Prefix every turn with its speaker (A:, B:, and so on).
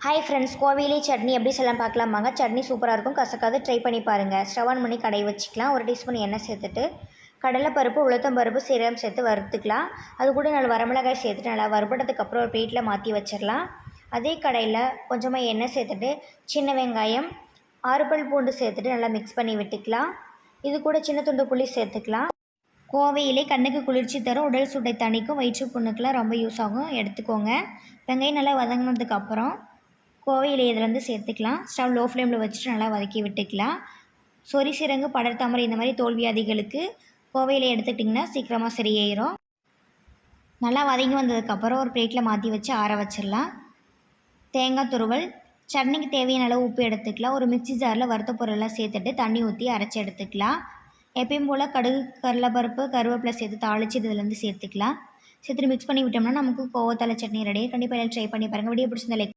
A: Hi friends, கோவிலே சட்னி எப்படி செய்யலாம் பார்க்கலாமாங்க. சட்னி சூப்பராக இருக்கும், கசக்காது. ட்ரை பண்ணி பாருங்கள். ஸ்டவ் ஆன் பண்ணி கடாய் வச்சுக்கலாம். ஒரு டீஸ்பூன் எண்ணெய் சேர்த்துட்டு கடலைப்பருப்பு, உளுத்தம்பருப்பு, சீரகம் சேர்த்து வறுத்துக்கலாம். அது கூட நல்லா வரமிளகாய் சேர்த்துட்டு நல்லா வறுபட்டதுக்கப்புறம் ஒரு பிளேட்டில் மாற்றி வச்சிடலாம். அதே கடாயில் கொஞ்சமாக எண்ணெய் சேர்த்துட்டு சின்ன வெங்காயம், 6 பல் பூண்டு சேர்த்துட்டு நல்லா மிக்ஸ் பண்ணி விட்டுக்கலாம். இது கூட சின்ன துண்டு புளி சேர்த்துக்கலாம். கோவையிலே கண்ணுக்கு குளிர்ச்சி தரும், உடல் சூட்டை தணிக்கும், வயிற்று புண்ணுக்கெலாம் ரொம்ப யூஸ் ஆகும், எடுத்துக்கோங்க. வெங்காயம் நல்லா வதங்கினதுக்கப்புறம் கோவையிலை இதில் சேர்த்துக்கலாம். ஸ்டவ் லோ ஃப்ளேமில் வச்சுட்டு நல்லா வதக்கி விட்டுக்கலாம். சொறி சிரங்கு, படர்தாமரை இந்த மாதிரி தோல்வியாதிகளுக்கு கோவையிலை எடுத்துக்கிட்டிங்கன்னா சீக்கிரமாக சரியாயிரும். நல்லா வதங்கி வந்ததுக்கப்புறம் ஒரு பிளேட்டில் மாற்றி வச்சு ஆற வச்சிடலாம். தேங்காய் துருவல், சட்னிக்கு தேவையான அளவு உப்பு எடுத்துக்கலாம். ஒரு மிக்சி ஜாரில் வறுத்த பொருளெல்லாம் சேர்த்துட்டு தண்ணி ஊற்றி அரைச்சி எடுத்துக்கலாம். எப்பயும் போல் கடுகு, கடலைப்பருப்பு, கருவேப்பிலை சேர்த்து தாளித்து இதுலேருந்து சேர்த்துக்கலாம். சேர்த்துட்டு மிக்ஸ் பண்ணி விட்டோம்னா நமக்கு கோவத்தலை சட்னி ரெடி. கண்டிப்பாக ட்ரை பண்ணி பாருங்கள். வீடியோ பிடிச்சிருந்தா லைக்